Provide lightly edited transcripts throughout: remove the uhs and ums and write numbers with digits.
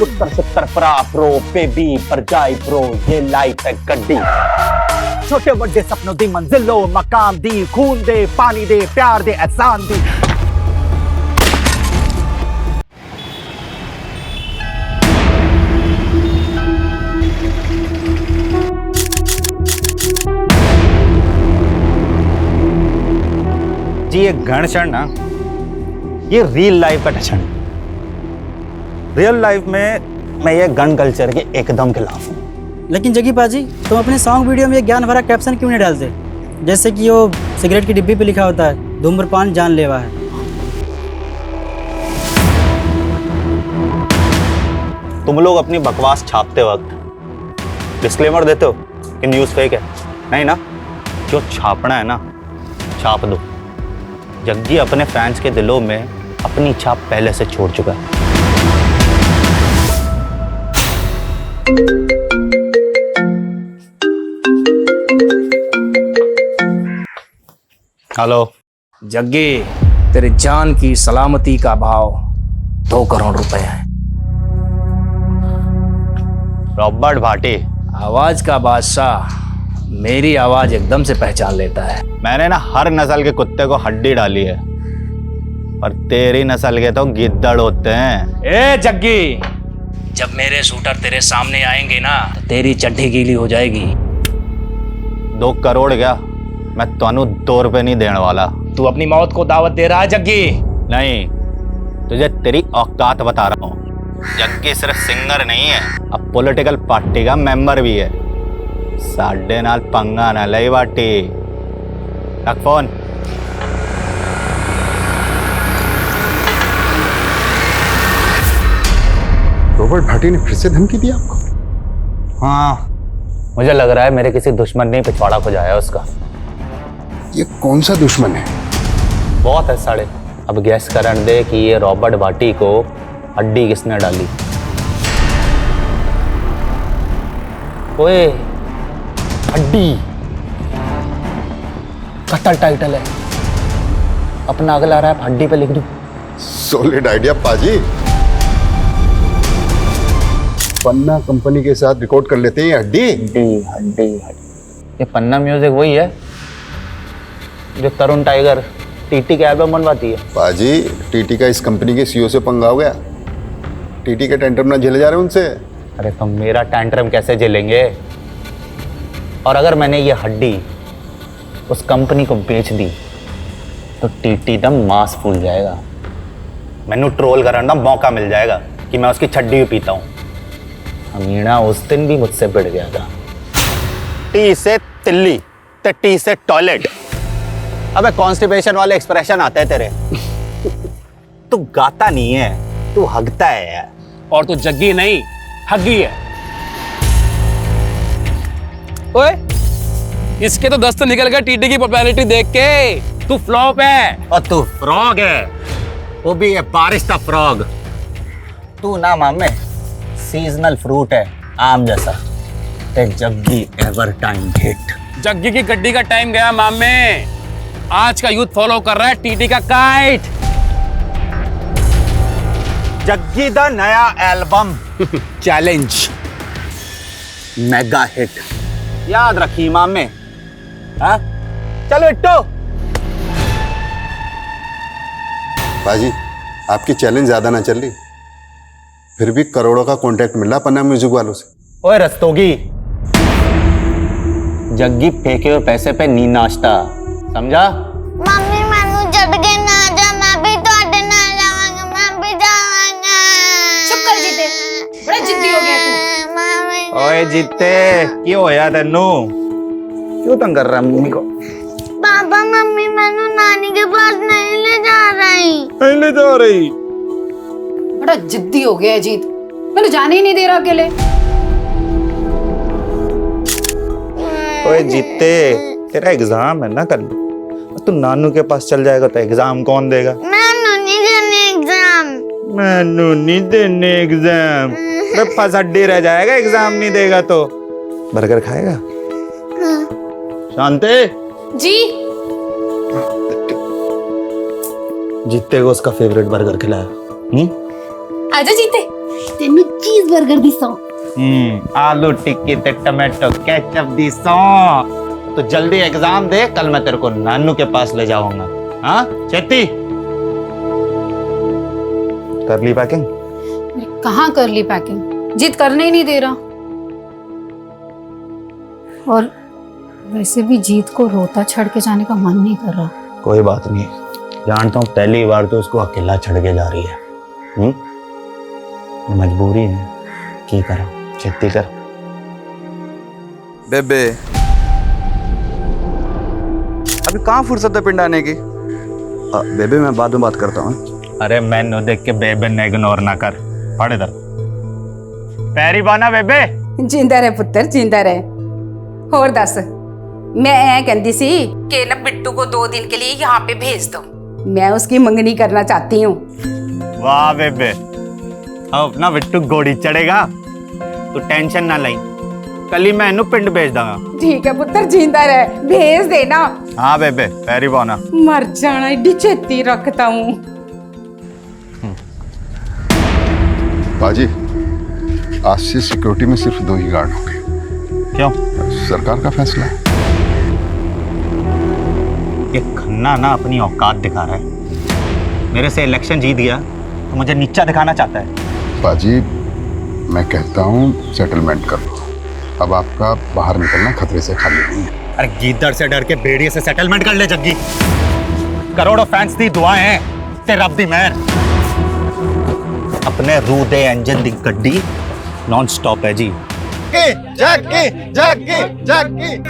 उत्तर सत्तर परा pro baby पर जाए प्रो ये लाइफ है गड्डी। छोटे बड़े सपनों दी मंजिलों मकाम दी खून दे पानी दे प्यार दे एहसान दी। जी ये घण क्षण ना ये रियल लाइफ का क्षण। रियल लाइफ में मैं ये गन कल्चर के एकदम खिलाफ हूँ। लेकिन जग्गी पाजी तुम अपने सॉन्ग वीडियो में ज्ञान भरा कैप्शन क्यों नहीं डालते? जैसे कि वो सिगरेट की डिब्बी पे लिखा होता है धूम्रपान जानलेवा है। तुम लोग अपनी बकवास छापते वक्त डिस्क्लेमर देते हो कि न्यूज़ फेक है। नहीं ना, जो छापना है ना छाप दो। जग्गी अपने फैंस के दिलों में अपनी छाप पहले से छोड़ चुका है। हेलो जग्गी, तेरे जान की सलामती का भाव 2 करोड़ रुपए है। रॉबर्ट भाटी, आवाज का बादशाह मेरी आवाज एकदम से पहचान लेता है। मैंने ना हर नस्ल के कुत्ते को हड्डी डाली है, पर तेरी नस्ल के तो गिद्दड़ होते हैं। ए जग्गी, जब मेरे शूटर तेरे सामने आएंगे ना तो तेरी चड्डी गीली हो जाएगी। 2 करोड़ क्या, मैं तुहानू 2 रुपए नहीं देने वाला। तू अपनी मौत को दावत दे रहा है जग्गी? नहीं, तुझे तेरी औकात बता रहा हूँ। जग्गी सिर्फ सिंगर नहीं है, अब पॉलिटिकल पार्टी का मेंबर भी है। साढ़े नाल पंगा ना लई बाटी। रख फोन। रॉबर्ट भाटी ने फिर से धमकी दी आपको? हाँ, मुझे लग रहा है मेरे किसी दुश्मन ने पिछवाड़ा खुजाया उसका। ये कौन सा दुश्मन है? बहुत है साढ़े। अब गैस करन दे कि ये रॉबर्ट भाटी को हड्डी किसने डाली। ओए हड्डी कत्ल टाइटल है, अपना अगला रैप हड्डी पे लिख दूं। सॉलिड आइडिया पाजी। पन्ना कंपनी के साथ रिकॉर्ड कर लेते हैं हड्डी। हड्डी हड्डी हड्डी। ये पन्ना म्यूजिक वही है जो तरुण टाइगर टीटी के एल्बम बनवाती है। पाजी, टीटी का इस कंपनी के सीईओ से पंगा हो गया। टीटी के टेंट्रम ना झेले जा रहे उनसे। अरे तो मेरा टेंट्रम कैसे झेलेंगे? और अगर मैंने ये हड्डी उस कंपनी को बेच दी तो टीटी दम मांस फूल जाएगा। मैनू ट्रोल करने का मौका मिल जाएगा कि मैं उसकी छड्डी भी पीता हूँ। अमीना उस दिन भी मुझसे भिड़ गया था। टी से तिल्ली तो टी से टॉयलेट। अबे कॉन्स्टिपेशन वाले एक्सप्रेशन आते हैं तेरे। तू गाता नहीं है, तू हगता है यार। और तू जग्गी नहीं हग्गी है। ओए, इसके तो दस्त निकल गए टीटी की पॉपुलैरिटी देख के। तू फ्लॉप है। और तू फ्रॉग है, वो भी है बारिश का फ्रॉग। तू ना मामे सीजनल फ्रूट है, आम जैसा। ते Jaggi ever time hit. Jaggi की गड्डी का टाइम गया मामे। आज का यूथ फॉलो कर रहा है टीटी का काइट। जग्गी दा नया एल्बम चैलेंज मेगा हिट। याद रखी मामे। हाँ चलो इट्टो। पाजी, आपकी चैलेंज ज्यादा ना चल रही, फिर भी करोड़ों का कॉन्ट्रैक्ट मिल रहा पन्ना म्यूजिक वालों से। ओए रस्तोगी, जग्गी फेंके हुए पैसे पे नी नाश्ता, समझा? मम्मी मैनू छड़ के ना जा, मैं भी ਤੁਹਾਡੇ ਨਾਲ ਜਾਵਾਂਗਾ, मैं भी जावांगा। चुप कर जीते, बड़ा जिद्दी हो गया तू। मम्मी ओए जीते, क्यों होया तेनू? क्यों तंग कर रहा मम्मी को? पापा मम्मी मैनू नानी के पास नहीं ले जा रही। नहीं ले जा रही। बड़ा जिद्दी हो गया है जीत, मैंने जाने ही नहीं दे रहा अकेले। ओए जीते, तेरा एग्जाम है ना कल। तू नानू के पास चल जाएगा तो एग्जाम कौन देगा? मैनू नहीं देने एग्जाम। मैनू नहीं देने एग्जाम। फसड्डी रह जाएगा एग्जाम नहीं देगा तो। बर्गर खाएगा? शांति जी जीते को उसका फेवरेट बर्गर खिलाया। आजा जीते। तेनू चीज बर्गर दी सौ। आलू टिक्की ते टमाटो केचप दी सौ। तो जल्दी एग्जाम दे, कल मैं तेरे को नानू के पास ले जाऊंगा। हाँ चेती कर ली पैकिंग? कहाँ कर ली पैकिंग, जीत करने ही नहीं दे रहा। और वैसे भी जीत को रोता छड़ के जाने का मन नहीं कर रहा। कोई बात नहीं, जानता हूँ पहली बार तो उसको अकेला छड़ के जा रही है। मजबूरी है, की करा, खेती कर। बेबे अभी कहाँ फुर्सत है पिंड आने की? बेबे मैं बाद में बात करता हूँ। अरे मैंने देख के बेबे ने इग्नोर ना कर, पढ़ इधर। पैरी बाना बेबे। जिंदा रहे पुत्र, जिंदा रहे। और दस, मैं ऐ कहती सी कि ना बिट्टू को 2 दिन के लिए यहाँ पे भेज दो, मैं उसकी मंगनी करना चाहती हूँ। वाह बेबे, अब अपना बिट्टू घोड़ी चढ़ेगा, तू टेंशन ना लाई, कल ही मैं इन्हू पिंड भेज दूंगा। ठीक है पुत्र, जिंदा रहे, भेज देना। हाँ बेबे, पैरी बाना। मर जाना, एडी छेती रखता हूँ। बाजी, आज से सिक्योरिटी में सिर्फ 2 ही गार्ड होंगे। क्यों? सरकार का फैसला है। ये खन्ना ना अपनी औकात दिखा रहा है। मेरे से इलेक्शन जीत गया तो मुझे नीचा दिखाना चाहता है। बाजी, मैं कहता हूँ सेटलमेंट कर लो। अब आपका बाहर निकलना खतरे से खाली नहीं है। अरे गीदड़ से डर के भेड़िए से सेटलमेंट कर ले जग्गी। करोड़ों फैंस दी दुआएं हैं, ते रब दी मेहर। अपने रू दे इंजन दी गड्डी नॉन स्टॉप है जी।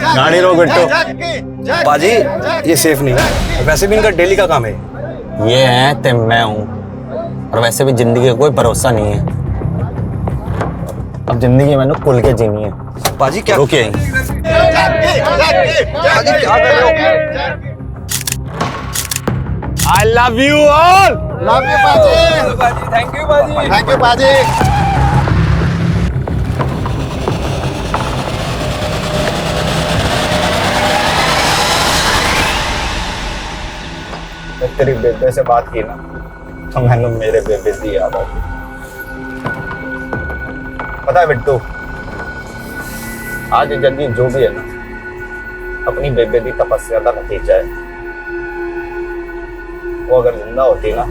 गाड़ी रोक बिट्टू। बाजी ये सेफ नहीं है, वैसे भी इनका डेली का काम है। ये है ते मैं हूं, और वैसे भी जिंदगी का कोई भरोसा नहीं है। अब जिंदगी मैंने खुल के जीनी है। बाजी क्या रुकिए, बाजी क्या कर रहे हो? I love you all. Love you बाजी। थैंक यू बाजी। थैंक यू बाजी। तेरी बेबे से बात की ना, तो मैंने मेरे बेबे की याद आ गई। पता है बिट्टू, आज जग्गी जो भी है ना, अपनी बेबे की तपस्या का नतीजा है। वो अगर जिंदा होती ना,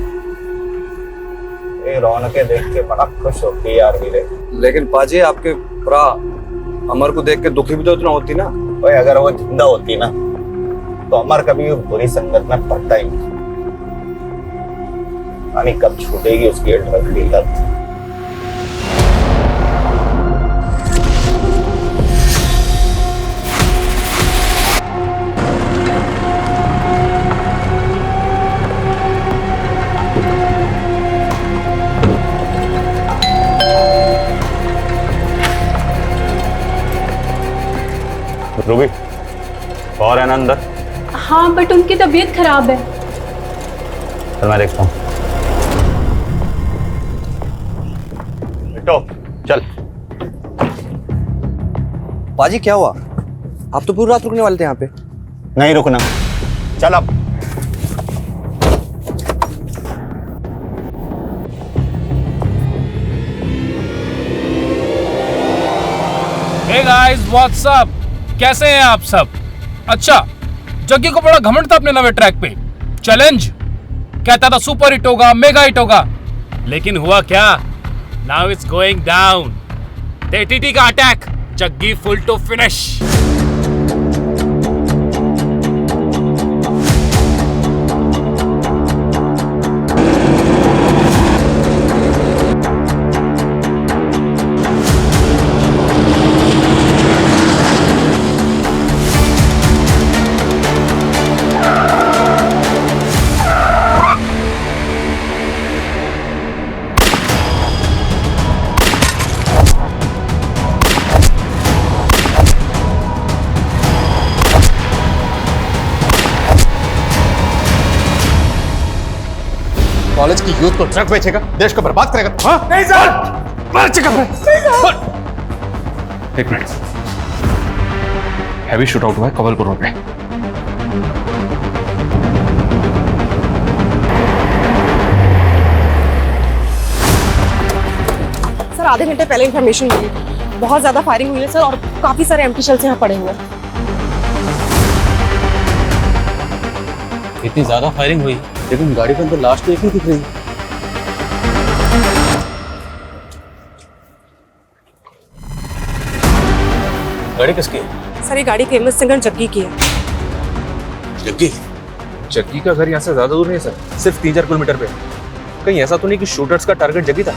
ये रौनकें देख के बड़ा खुश होती यार वीरे। लेकिन पाजी आपके भरा अमर को देख के दुखी भी तो इतना होती ना। भाई अगर वो जिंदा होती ना, तो अमर कभी बुरी संगत में पड़ता ही नहीं। यानी कब छूटेगी उसकी ड्रग की लत। रूबी, और है ना अंदर? हाँ बट उनकी तबीयत खराब है। चल मैं देखता हूँ। बिट्टू चल। बाजी क्या हुआ? आप तो पूरी रात रुकने वाले थे यहाँ पे। नहीं रुकना, चल अब। Hey guys, what's up? कैसे हैं आप सब? अच्छा, जग्गी को बड़ा घमंड था अपने नवे ट्रैक पे। चैलेंज कहता था सुपर हिट होगा, मेगा हिट होगा, लेकिन हुआ क्या? Now it's going down. TT का अटैक, Jaggi full to finish. College की यूथ को ड्रग बेचेगा, देश को बर्बाद करेगा। हाँ? नहीं सर, मार चुका है। एक मिनट, हैवी शूट आउट हुआ है कवलपुर रोड पे। आधे घंटे पहले इन्फॉर्मेशन मिली। बहुत ज़्यादा फायरिंग हुई है सर, और काफ़ी सारे एम्प्टी शेल्स यहाँ पड़े हुए हैं। इतनी ज्यादा फायरिंग हुई लेकिन गाड़ी के अंदर लाश तो एक ही दिख रही। गाड़ी किसकी है? सर ये गाड़ी फेमस सिंगर जग्गी की है। जग्गी? जग्गी का घर यहाँ से ज्यादा दूर नहीं है सर, सिर्फ 3-4 किलोमीटर पे। कहीं ऐसा तो नहीं कि शूटर्स का टारगेट जग्गी था?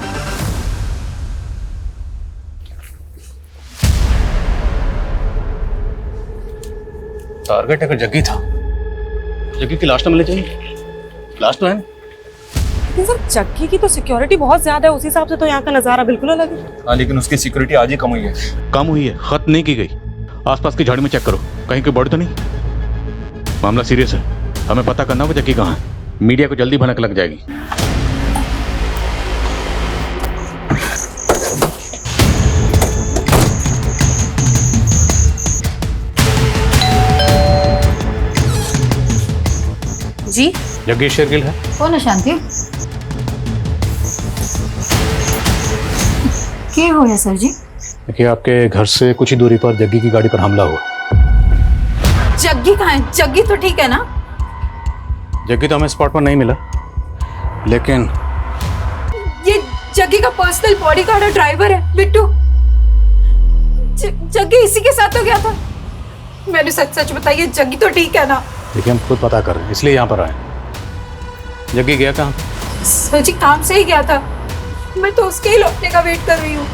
टारगेट अगर जग्गी था, जग्गी की लाश तो मिलनी चाहिए। लाश तो है। लेकिन सर जग्गी की तो सिक्योरिटी बहुत ज्यादा है, उस हिसाब से तो यहाँ का नज़ारा बिल्कुल अलग है। हाँ, लेकिन उसकी सिक्योरिटी आज ही कम हुई है। कम हुई है, खत्म नहीं की गई। आसपास की झाड़ी में चेक करो, कहीं कोई बॉडी तो नहीं। मामला सीरियस है, हमें पता करना होगा जग्गी कहाँ है। मीडिया को जल्दी भनक लग जाएगी। जी जग्गी शेरगिल है। कौन है शांति? क्या हो है सर जी? देखिए, आपके घर से कुछ ही दूरी पर जग्गी की गाड़ी पर हमला हुआ। जग्गी कहाँ है? जग्गी तो ठीक है ना? जग्गी तो हमें स्पॉट पर नहीं मिला, लेकिन ये जग्गी का पर्सनल बॉडीगार्ड और ड्राइवर है बिट्टू। जग्गी इसी के साथ तो गया था। मैंने सच सच बताइए, जग्गी तो ठीक है ना? देखिए, हम खुद पता कर रहे हैं, इसलिए यहाँ पर आए। जग्गी गया कहाँ? सर जी काम से ही गया था, मैं तो उसके ही लौटने का वेट कर रही हूँ।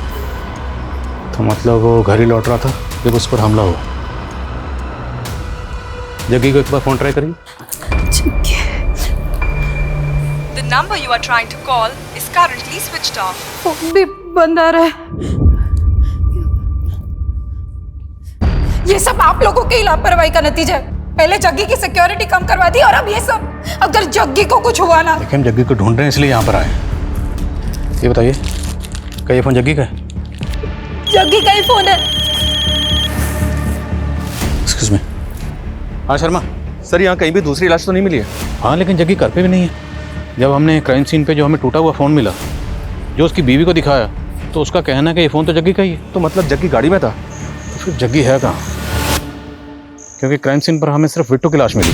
तो मतलब वो घर ही लौट रहा था जब उस पर हमला हुआ। जग्गी को एक बार फोन ट्राई करिए। The number you are trying to call is currently switched off. Phone भी बंद आ रहा है। ये सब आप लोगों की लापरवाही का नतीजा है। पहले जग्गी की सिक्योरिटी कम करवा दी और अब ये सब। अगर जग्गी को कुछ हुआ ना। देखिए, हम जग्गी को ढूंढ रहे हैं, इसलिए यहाँ पर आए। ये बताइए, क्या ये फोन जग्गी का है? जग्गी का ही फोन है। Excuse me. हाँ शर्मा। सर, यहाँ कहीं भी दूसरी लाश तो नहीं मिली है? हाँ, लेकिन जग्गी घर पे भी नहीं है। जब हमने क्राइम सीन पे जो हमें टूटा हुआ फ़ोन मिला, जो उसकी बीवी को दिखाया, तो उसका कहना है कि ये फ़ोन तो जग्गी का ही है। तो मतलब जग्गी गाड़ी में था? तो फिर जग्गी है कहाँ? क्योंकि क्राइम सीन पर हमें सिर्फ बिट्टू की लाश मिली।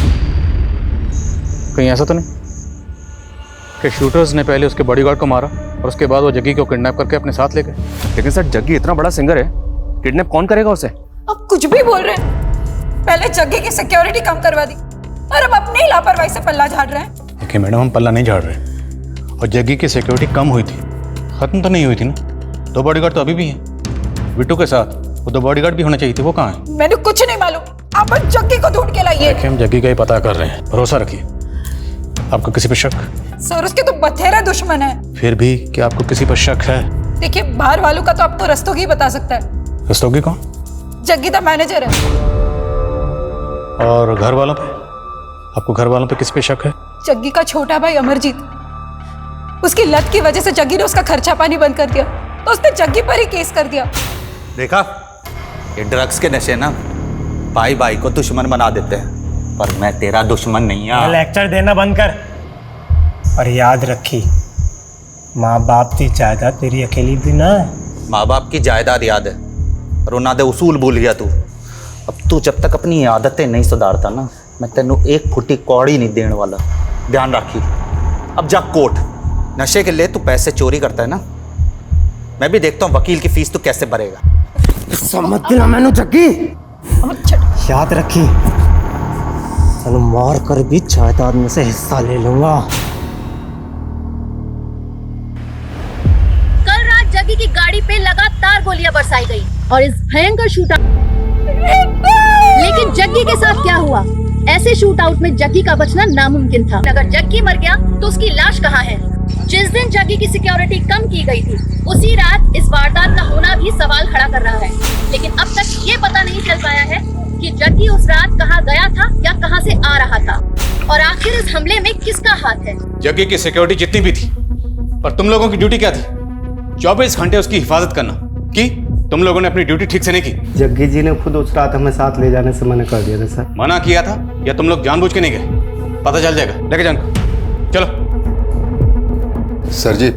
कहीं ऐसा तो नहीं कि शूटर्स ने पहले उसके बॉडीगार्ड को मारा और उसके बाद वो जग्गी को किडनैप करके अपने साथ ले गए? लेकिन सर, जग्गी इतना बड़ा सिंगर है, किडनैप कौन करेगा उसे? अब कुछ भी बोल रहे हैं। पहले जग्गी की सिक्योरिटी कम करवा दी और अब अपनी ही लापरवाही से पल्ला झाड़ रहे हैं। देखिए मैडम, हम पल्ला नहीं झाड़ रहे, और जग्गी की सिक्योरिटी कम हुई थी, ख़त्म तो नहीं हुई थी ना। 2 बॉडीगार्ड तो अभी भी हैं बिट्टू के साथ। वो 2 बॉडीगार्ड भी होने चाहिए थे, वो कहाँ हैं? मैंने कुछ नहीं मालूम, आप जग्गी को ढूंढ के लाइए। देखिए, हम जग्गी का ही पता कर रहे हैं, भरोसा रखिए। आपको किसी पर शक? सर उसके तो बथेरे दुश्मन है। फिर भी क्या आपको किसी पर शक है? देखिए, बाहर वालों का तो आपको रस्तोगी बता सकता है। रस्तोगी कौन? जग्गी का मैनेजर है। और घर वालों पे? आपको घर वालों पे किस पे शक है? जग्गी का छोटा भाई अमरजीत। उसकी लत की वजह से जग्गी ने उसका खर्चा पानी बंद कर दिया, तो उसने जग्गी पर ही केस कर दिया। देखा, ये ड्रग्स के नशे ना भाई भाई को दुश्मन बना देते हैं, पर मैं तेरा दुश्मन नहीं हूं। लेक्चर देना बंद कर और याद रखी, माँ बाप की जायदाद तेरी अकेली भी ना है। माँ बाप की जायदाद याद है, और उन्होंने उसूल भूल गया तू। अब तू जब तक अपनी आदतें नहीं सुधारता ना, मैं तेनों एक फुटी कौड़ी नहीं देने वाला, ध्यान रखी। अब जा कोर्ट, नशे के लिए तू पैसे चोरी करता है ना, मैं भी देखता हूँ वकील की फीस तू कैसे भरेगा। समझ देना मैंने जग्गी, याद रखी, तेनों मार कर भी जायदाद में से हिस्सा ले लूंगा। कल रात जग्गी की गाड़ी पे लगातार गोलियां बरसाई गई और इस भयंकर शूटआउट, लेकिन जग्गी के साथ क्या हुआ? ऐसे शूटआउट में जग्गी का बचना नामुमकिन था। अगर जग्गी मर गया तो उसकी लाश कहाँ है? जिस दिन जग्गी की सिक्योरिटी कम की गई थी, उसी रात इस वारदात का होना भी सवाल खड़ा कर रहा है। लेकिन अब तक ये पता नहीं चल पाया है कि जग्गी उस रात कहाँ गया था या कहाँ से आ रहा था, और आखिर इस हमले में किसका हाथ है। जग्गी की सिक्योरिटी जितनी भी थी, पर तुम लोगों की ड्यूटी क्या थी? 24 घंटे उसकी हिफाजत करना। की तुम लोगों ने अपनी ड्यूटी ठीक से नहीं की? जग्गी जी ने खुद उस रात हमें साथ ले जाने से मना कर दिया था सर। मना किया था या तुम लोग जानबूझ के नहीं गए? पता चल जाएगा, लेके जान। चलो। सर जी,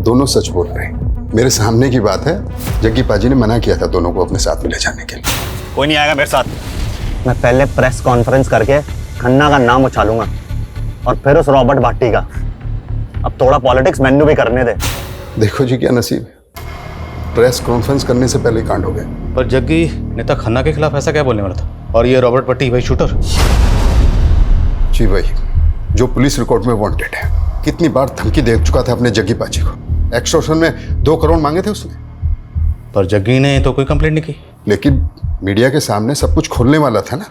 दोनों सच बोल रहे हैं। मेरे सामने की बात है, जग्गी पाजी ने मना किया था दोनों को अपने साथ में ले जाने के लिए। कोई नहीं आएगा मेरे साथ। मैं पहले प्रेस कॉन्फ्रेंस करके खन्ना का नाम उछालूंगा और फिर उस रॉबर्ट भाटी का। अब थोड़ा पॉलिटिक्स मैन्यू भी करने दे। देखो जी क्या नसीब है, प्रेस कॉन्फ्रेंस करने से पहले ही कांड हो गया। पर जग्गी नेता खन्ना के खिलाफ ऐसा क्या बोलने वाला था? और ये रॉबर्ट भट्टी भाई शूटर? जी भाई, जो पुलिस रिकॉर्ड में वांटेड है, कितनी बार धमकी दे चुका था अपने जग्गी पाजी को। एक्सटॉर्शन में 2 करोड़ मांगे थे उसने। पर जग्गी ने तो कोई कंप्लेंट नहीं की। लेकिन मीडिया के सामने सब कुछ खोलने वाला था ना।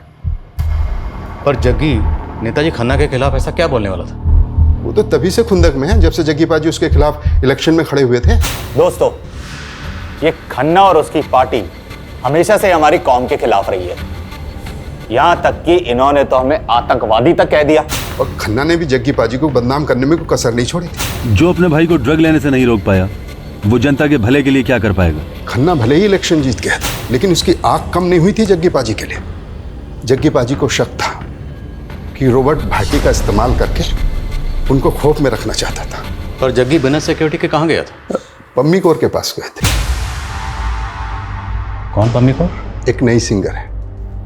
पर जग्गी नेताजी खन्ना के खिलाफ ऐसा क्या बोलने वाला था? वो तो तभी से खुंदक में है जब से जग्गी पाजी उसके खिलाफ इलेक्शन में खड़े हुए थे। दोस्तों, ये खन्ना और उसकी पार्टी हमेशा से हमारी कौम के खिलाफ रही है। यहां तक कि इन्होंने तो हमें आतंकवादी तक कह दिया। और खन्ना ने भी जग्गी पाजी को बदनाम करने में कोई कसर नहीं छोड़ी थी। जो अपने भाई को ड्रग लेने से नहीं रोक पाया, वो जनता के भले के लिए क्या कर पाएगा? खन्ना भले ही इलेक्शन जीत गया था, लेकिन उसकी आंख कम नहीं हुई थी जग्गी पाजी के लिए। जग्गी पाजी को शक था कि रॉबर्ट भाटी का इस्तेमाल करके उनको खौफ में रखना चाहता था। पर जग्गी बिना सिक्योरिटी के कहाँ गया था? पम्मी कौर के पास गए थे। कौन पम्मी कौर? एक नई सिंगर है,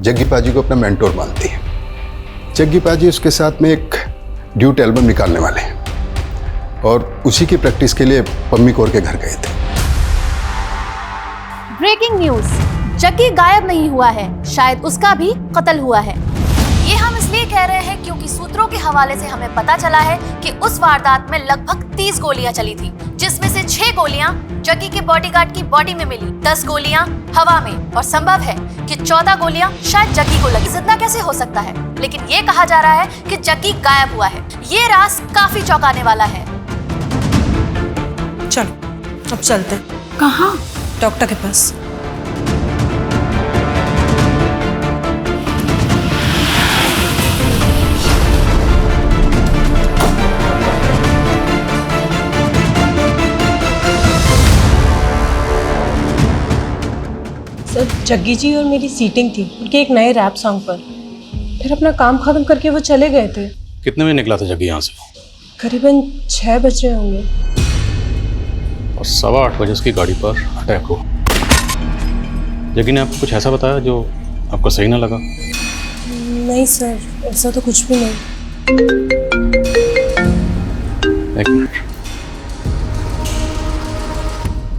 जग्गी पाजी को अपना मेंटोर मानती है। जग्गी पाजी उसके साथ में एक ड्यूट एल्बम निकालने वाले हैं और उसी की प्रैक्टिस के लिए पम्मी कौर के घर गए थे। ब्रेकिंग न्यूज, जग्गी गायब नहीं हुआ है, शायद उसका भी कत्ल हुआ है। ये हम इसलिए कह रहे हैं क्योंकि सूत्रों के हवाले से हमें पता चला है कि उस वारदात में लगभग 30 गोलियां चली थी, जिसमें से 6 गोलियां जग्गी के बॉडीगार्ड की बॉडी में मिली, 10 गोलियां हवा में, और संभव है कि 14 गोलियां शायद जग्गी को लगी। जिंदा कैसे हो सकता है? लेकिन ये कहा जा रहा है कि जग्गी गायब हुआ है। ये राज काफी चौंकाने वाला है। चलो अब चलते हैं। कहाँ? डॉक्टर के पास। सर, जग्गी जी और मेरी सीटिंग थी उनके एक नए रैप सॉन्ग पर। फिर अपना काम खत्म करके वो चले गए थे। कितने बजे निकला था जग्गी यहाँ से? करीबन 6 बज रहे होंगे। और 8:15 बजे उसकी गाड़ी पर अटैक हुआ। जग्गी ने आपको कुछ ऐसा बताया जो आपको सही ना लगा? नहीं सर, ऐसा तो कुछ भी नहीं। एक मिनट।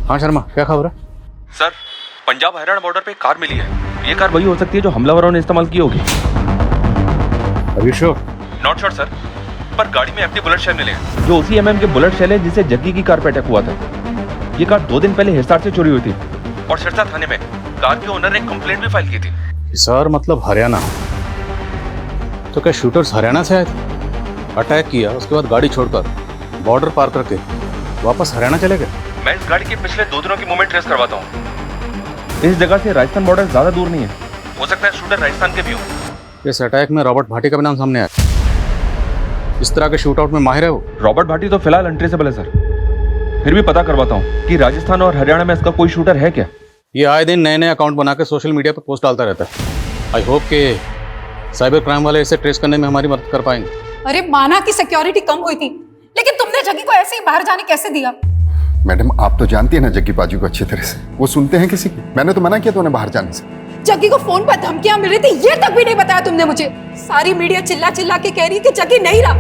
हाँ शर्मा, क्या खबर है? सर, पंजाब हरियाणा बॉर्डर पे कार मिली है। ये कार वही हो सकती है जो हमलावरों ने इस्तेमाल की होगी। Are you sure? Not sure sir, पर गाड़ी में एम्प्टी बुलेट शेल मिले हैं, जो उसी एमएम के बुलेट शेल है जिसे जग्गी की कार पे अटैक हुआ था। ये कार 2 दिन पहले हिसार से चोरी हुई थी और सिरसा थाने में कार के ओनर ने कंप्लेंट भी फाइल की थी। हिसार मतलब हरियाणा? तो क्या शूटर्स हरियाणा से आए थे? अटैक किया, उसके बाद गाड़ी छोड़कर बॉर्डर पार करके वापस हरियाणा चले गए? मैं इस गाड़ी के पिछले 2 दिनों की मूवमेंट ट्रेस करवाता हूँ। इस जगह से राजस्थान बॉर्डर ज्यादा दूर नहीं है, हो सकता है शूटर राजस्थान के भी हो। इस अटैक में रॉबर्ट भाटी का भी नाम सामने आया। इस तरह के शूट आउट में माहिर है वो। रॉबर्ट भाटी तो फिलहाल अनट्रेसेबल है सर, फिर भी पता करवाता हूँ कि राजस्थान और हरियाणा में इसका कोई शूटर है क्या। ये आए दिन नए नए अकाउंट बना के सोशल मीडिया पर पोस्ट डालता रहता है। आई होप कि साइबर क्राइम वाले इसे ट्रेस करने में हमारी मदद कर पाएंगे। अरे माना कि सिक्योरिटी कम हुई थी, लेकिन तुमने जग्गी को ऐसे ही बाहर जाने कैसे दिया? मैडम, आप तो जानती है ना जग्गी पाजी को अच्छी तरह से। वो सुनते हैं किसी की? मैंने तो मना किया था उन्हें बाहर जाने से। जग्गी को फोन पर धमकियां मिल रही थी, ये तक भी नहीं बताया तुमने मुझे। सारी मीडिया चिल्ला चिल्ला के कह रही है कि जग्गी नहीं रहा,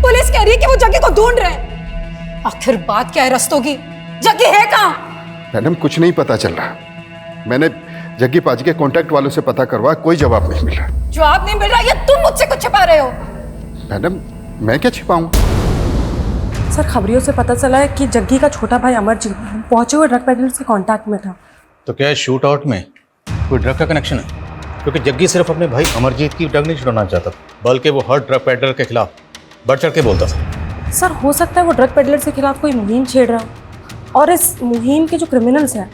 पुलिस कह रही है कि वो जग्गी को ढूंढ रहे हैं। आखिर बात क्या है रस्तों की? जग्गी है कहाँ? मैडम, कुछ नहीं पता चल रहा। मैंने जग्गी पाजी के कांटेक्ट वालों से पता करवाया, कोई जवाब नहीं मिल रहा। जवाब नहीं मिल रहा, ये तुम मुझसे कुछ छिपा रहे हो? मैडम, मैं क्या छिपाऊं? सर, खबरियों से पता चला है कि जग्गी का छोटा भाई अमरजीत पहुंचे हुए ड्रग पेडलर्स के कांटेक्ट में था। तो क्या इस शूट आउट में कोई ड्रग का कनेक्शन है? क्योंकि जग्गी सिर्फ अपने भाई अमरजीत की ड्रग नहीं छुड़ाना चाहता, बल्कि वो हर ड्रग पेडलर के खिलाफ बढ़ चढ़ के बोलता था। सर, हो सकता है वो ड्रग पेडलर के खिलाफ कोई मुहिम छेड़ रहा हो और इस मुहिम के जो क्रिमिनल्स हैं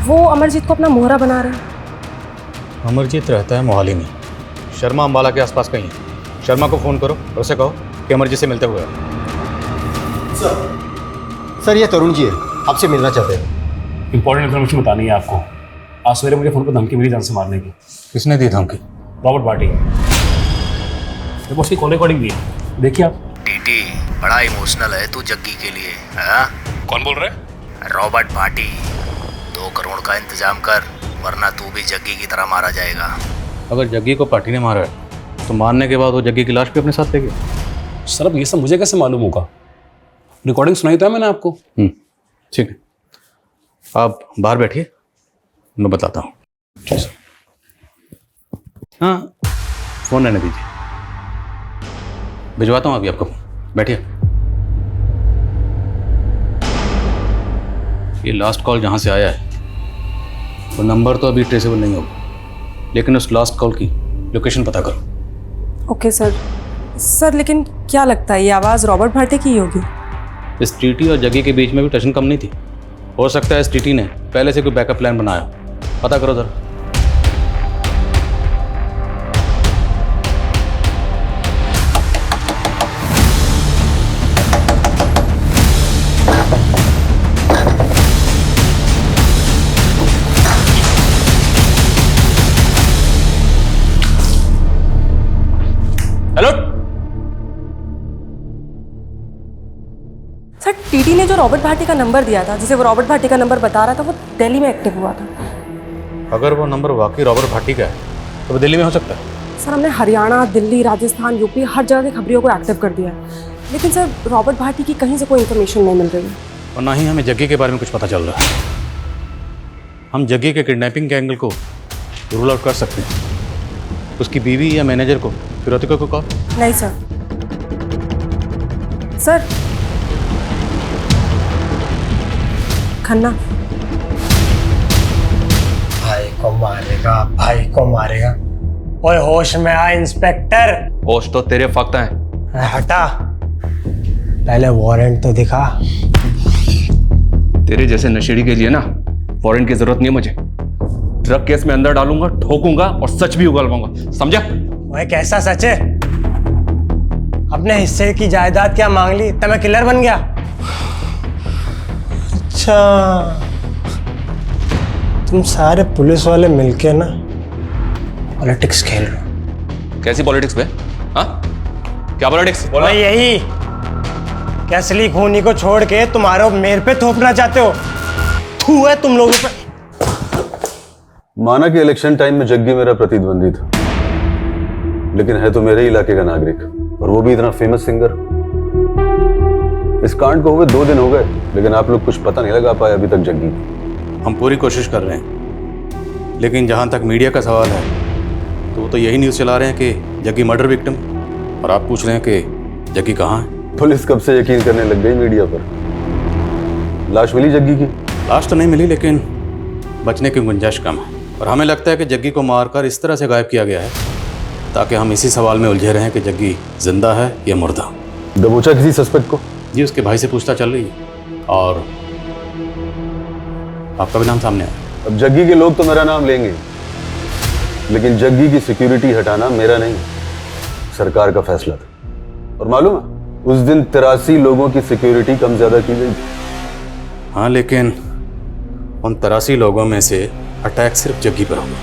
वो अमरजीत को अपना मोहरा बना रहे हैं। अमरजीत रहता है मोहाली में, शर्मा अंबाला के आसपास कहीं है। शर्मा को फ़ोन करो और उसे कहो कि अमरजीत से मिलते हुए आओ। सर, ये तरुण जी है, आपसे मिलना चाहते हैं। इंपॉर्टेंट इन्फॉर्मेशन बतानी है आपको। आज सवेरे मुझे फ़ोन पर धमकी मिली जान से मारने की। किसने दी धमकी? रॉबर्ट भाटी। मेरे पास की कॉल रिकॉर्डिंग भी है, देखिए आप। टीटी, बड़ा इमोशनल है तू जग्गी के लिए। हाँ? कौन बोल रहा है? रॉबर्ट भाटी, 2 करोड़ का इंतजाम कर, वरना तू भी जग्गी की तरह मारा जाएगा। अगर जग्गी को पार्टी ने मारा है तो मारने के बाद वो जग्गी की लाश भी अपने साथ ले गया। सर अब ये सब मुझे कैसे मालूम होगा? रिकॉर्डिंग सुनाई तो है मैंने आपको। ठीक है, आप बाहर बैठिए, मैं बताता हूँ। हाँ, फ़ोन रहने दीजिए, भिजवाता हूँ अभी आपको। बैठिए। ये लास्ट कॉल जहाँ से आया है वो नंबर तो अभी ट्रेसेबल नहीं होगा, लेकिन उस लास्ट कॉल की लोकेशन पता करो। ओके सर, लेकिन क्या लगता है ये आवाज़ रॉबर्ट भाटी की ही होगी? इस टीटी और जग्गी के बीच में भी टशन कम नहीं थी। हो सकता है इस टीटी ने पहले से कोई बैकअप प्लान बनाया। पता करो जरा। हेलो सर, टीटी ने जो रॉबर्ट भाटी का नंबर दिया था, जिसे वो रॉबर्ट भाटी का नंबर बता रहा था, वो दिल्ली में एक्टिव हुआ था। अगर वो नंबर वाकई रॉबर्ट भाटी का है तो वो दिल्ली में हो सकता है। सर, हमने हरियाणा, दिल्ली, राजस्थान, यूपी हर जगह की खबरियों को एक्टिव कर दिया है, लेकिन सर रॉबर्ट भाटी की कहीं से कोई इन्फॉर्मेशन नहीं मिल रही है। और ना ही हमें जग्गी के बारे में कुछ पता चल रहा है। हम जग्गी के किडनैपिंग के एंगल को रूल आउट कर सकते हैं। उसकी बीवी या मैनेजर को, फिरोतिका को कॉल? नहीं सर। सर, खन्ना भाई को मारेगा, भाई को मारेगा। ओए होश में आ इंस्पेक्टर। होश तो तेरे फक्त हैं। हटा, पहले वारंट तो दिखा। तेरे जैसे नशेड़ी के लिए ना वारंट की जरूरत नहीं है मुझे। ड्रग केस में अंदर डालूंगा, ठोकूंगा और सच भी उगलवाऊंगा, समझा? ओए कैसा सच है? अपने हिस्से की जायदाद क्या मांग ली, तब मैं किलर बन गया? अच्छा, तुम सारे पुलिस वाले मिलके ना पॉलिटिक्स खेल रहे हो। कैसी पॉलिटिक्स बे? हाँ, क्या पॉलिटिक्स? बोला यही कि असली खूनी को छोड़ के तुम्हारे मेरे पे थोपना चाहते हो। थू है तुम लोगों पे। माना कि इलेक्शन टाइम में जग्गी मेरा प्रतिद्वंदी था, लेकिन है तो मेरे इलाके का नागरिक, और वो भी इतना फेमस सिंगर। इस कांड को हुए 2 दिन हो गए, लेकिन आप लोग कुछ पता नहीं लगा पाए अभी तक जग्गी। हम पूरी कोशिश कर रहे हैं, लेकिन जहाँ तक मीडिया का सवाल है तो वो तो यही न्यूज़ चला रहे हैं कि जग्गी मर्डर विक्टिम, और आप पूछ रहे हैं कि जग्गी कहाँ है। पुलिस कब से यकीन करने लग गई मीडिया पर। लाश मिली जग्गी की? लाश तो नहीं मिली, लेकिन बचने की गुंजाइश कम है, और हमें लगता है कि जग्गी को मारकर इस तरह से गायब किया गया है ताकि हम इसी सवाल में उलझे रहें कि जग्गी जिंदा है या मुर्दा। दबोचा किसी सस्पेक्ट को? जी, उसके भाई से पूछताछ चल रही है, और आपका भी नाम सामने आया। अब जग्गी के लोग तो मेरा नाम लेंगे, लेकिन जग्गी की सिक्योरिटी हटाना मेरा नहीं, सरकार का फैसला था। और मालूम है, उस दिन 83 लोगों की सिक्योरिटी कम ज्यादा की गई। हाँ, लेकिन उन 83 लोगों में से अटैक सिर्फ जग्गी पर होगा।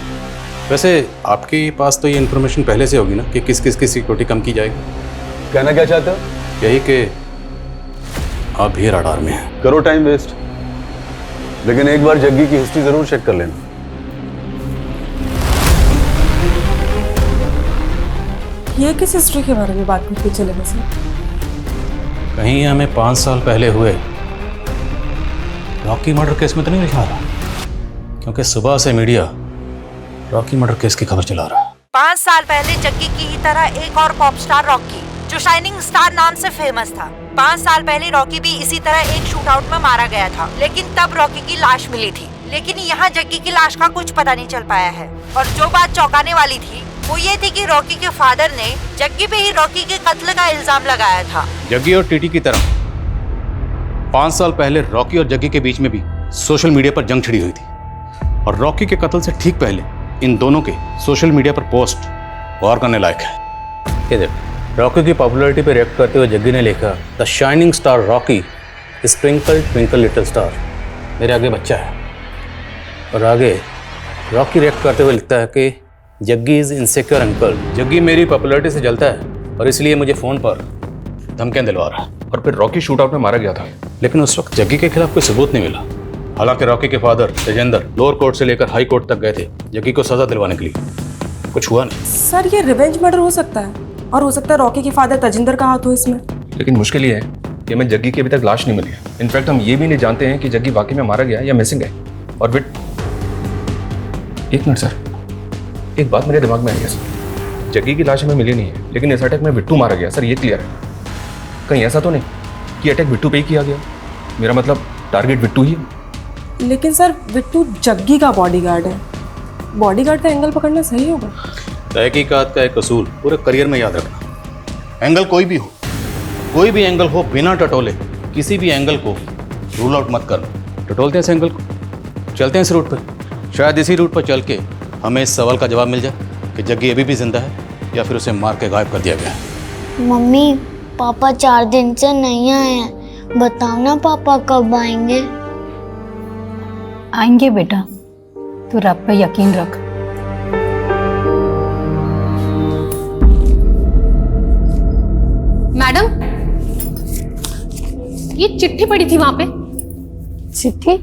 वैसे आपके पास तो ये इन्फॉर्मेशन पहले से होगी ना कि किस किस की सिक्योरिटी कम की जाएगी। कहना क्या चाहते हो? यही कि आप भी रडार में हैं। करो टाइम वेस्ट, लेकिन एक बार जग्गी की हिस्ट्री जरूर चेक कर लेना। ये किस हिस्ट्री के बारे में बात करते चले वैसे? कहीं हमें 5 साल पहले हुए रॉकी मर्डर केस में तो नहीं लिखा रहा, क्योंकि सुबह से मीडिया रॉकी मर्डर केस की खबर चला रहा है। 5 साल पहले जग्गी की ही तरह एक और पॉप स्टार रॉकी, जो शाइनिंग स्टार नाम से फेमस था। 5 साल पहले रॉकी भी इसी तरह एक शूटआउट में मारा गया था, लेकिन तब रॉकी की लाश मिली थी। लेकिन यहाँ जग्गी की लाश का कुछ पता नहीं चल पाया है। और जो बात चौंकाने वाली थी वो ये थी कि रॉकी के फादर ने जग्गी पे ही रॉकी के कत्ल का इल्जाम लगाया था। जग्गी और टीटी की तरह 5 साल पहले रॉकी और जग्गी के बीच में भी सोशल मीडिया पर जंग छिड़ी हुई थी, और रॉकी के कत्ल से ठीक पहले इन दोनों के सोशल मीडिया पर पोस्ट गौर करने लायक है। ये देख, रॉकी की पॉपुलैरिटी पे रिएक्ट करते हुए जग्गी ने लिखा, the shining star Rocky sprinkle twinkle little star, मेरे आगे बच्चा है। और आगे रॉकी रिएक्ट करते हुए लिखता है कि Jaggi is insecure uncle, Jaggi मेरी पॉपुलैरिटी से जलता है और इसलिए मुझे फ़ोन पर धमकियाँ दिलवा रहा है। और फिर रॉकी शूट आउट में मारा गया था। लेकिन उस वक्त जग्गी के खिलाफ कोई सबूत नहीं मिला। हालांकि रॉकी के फादर तेजेंद्र लोअर कोर्ट से लेकर हाई कोर्ट तक गए थे जग्गी को सजा दिलवाने के लिए, कुछ हुआ नहीं। सर ये रिवेंज मर्डर हो सकता है, और हो सकता है रॉकी के फादर तेजिंदर का हाथ हो इसमें। लेकिन मुश्किल ये है कि हमें जग्गी की अभी तक लाश नहीं मिली है। इनफैक्ट हम ये भी नहीं जानते हैं कि जग्गी वाकई में मारा गया या मिसिंग है। और फिर एक मिनट सर, एक बात मेरे दिमाग में आई है सर, जग्गी की लाश हमें मिली नहीं है, लेकिन इस अटैक में बिट्टू मारा गया सर, ये क्लियर है। कहीं ऐसा तो नहीं कि अटैक बिट्टू पे ही किया गया? मेरा मतलब टारगेट बिट्टू ही है। लेकिन सर बिट्टू जग्गी का बॉडीगार्ड है, बॉडीगार्ड का एंगल पकड़ना सही होगा? तहकीकात का एक असूल पूरे करियर में याद रखना, एंगल कोई भी हो, कोई भी एंगल हो, बिना टटोले किसी भी एंगल को रूल आउट मत करना। टटोलते हैं इस एंगल को, चलते हैं इस रूट पर, शायद इसी रूट पर चल के हमें इस सवाल का जवाब मिल जाए कि जग्गी अभी भी जिंदा है या फिर उसे मार के गायब कर दिया गया है। मम्मी पापा 4 दिन से नहीं आए हैं, बताओ ना पापा कब आएंगे? आएंगे बेटा, तू रब पे यकीन रख। मैडम, ये चिट्ठी पड़ी थी वहां पे। चिट्ठी?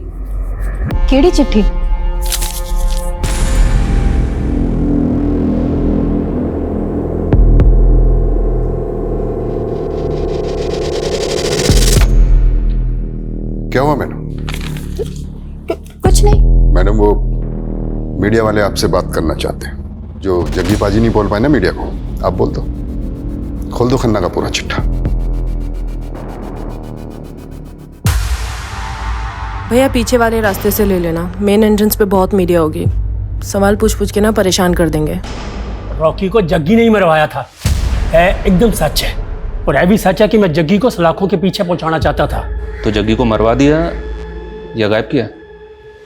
केड़ी चिट्ठी? क्या हुआ मैडम? कुछ नहीं मैडम, वो मीडिया वाले आपसे बात करना चाहते हैं। जो जग्गी पाजी नहीं बोल पाए ना मीडिया को, आप बोल दो, खोल दो खन्ना का पूरा चिट्ठा। भैया पीछे वाले रास्ते से ले लेना, मेन एंट्रेंस पे बहुत मीडिया होगी, सवाल पूछ पूछ के ना परेशान कर देंगे। रॉकी को जग्गी नहीं मरवाया था, है एकदम सच है। और है भी सच है कि मैं जग्गी को सलाखों के पीछे पहुंचाना चाहता था। तो जग्गी को मरवा दिया या गायब किया?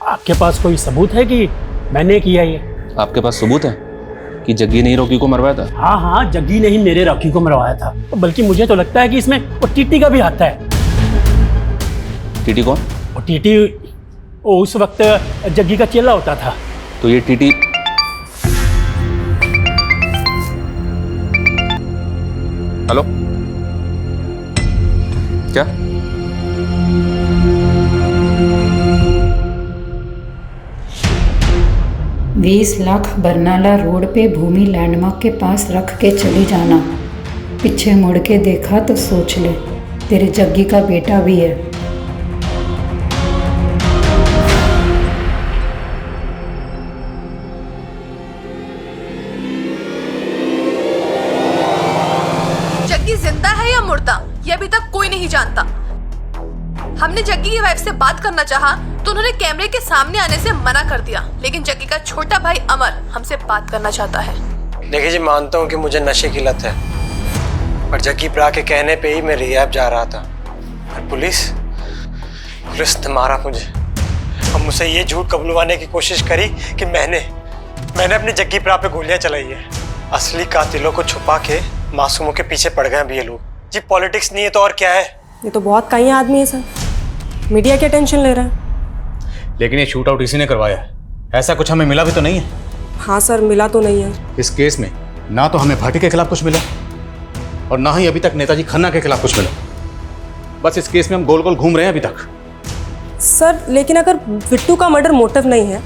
आपके पास कोई सबूत है कि मैंने किया ये? आपके पास सबूत है कि जग्गी ने ही रॉकी को मरवाया था? हाँ हाँ, जग्गी ने ही मेरे रॉकी को मरवाया था। बल्कि मुझे तो लगता है कि इसमें वो टीटी का भी हाथ है। टीटी कौन? वो टीटी वो उस वक्त जग्गी का चेला होता था। तो ये टीटी हेलो, क्या? बीस लाख बरनाला रोड पे भूमि लैंडमार्क के पास रख के चली जाना। पीछे मुड़ के देखा तो सोच ले, तेरे जग्गी का बेटा भी है। जग्गी जिंदा है या मुर्दा, ये अभी तक कोई नहीं जानता। हमने जग्गी की वाइफ से बात करना चाहा तो उन्होंने कैमरे के सामने आने से मना कर दिया, लेकिन जग्गी का छोटा भाई अमर हमसे बात करना चाहता है। देखिए जी, मानता हूँ कि मुझे नशे की लत है, पर जग्गी प्रा के कहने पे ही मैं रिहैब जा रहा था और पुलिस ने मारा मुझे। अब मुझसे ये झूठ कबूलवाने की कोशिश करी कि मैंने अपनी जग्गी प्रा पे गोलियां चलाई है। असली कातिलों को छुपा के मासूमों के पीछे पड़ गए अभी ये लोग। जी पॉलिटिक्स नहीं है तो और क्या है? ये तो बहुत कहीं आदमी है सर, मीडिया क्या टेंशन ले रहा है? लेकिन ये शूट आउट इसी ने करवाया है, ऐसा कुछ हमें मिला भी तो नहीं है। हाँ सर, मिला तो नहीं है। इस केस में ना तो हमें भाटी के खिलाफ कुछ मिला और ना ही अभी तक नेताजी खन्ना के खिलाफ कुछ मिला। बस इस केस में हम गोल गोल घूम रहे हैं अभी तक। सर लेकिन अगर बिट्टू का मर्डर मोटिव नहीं है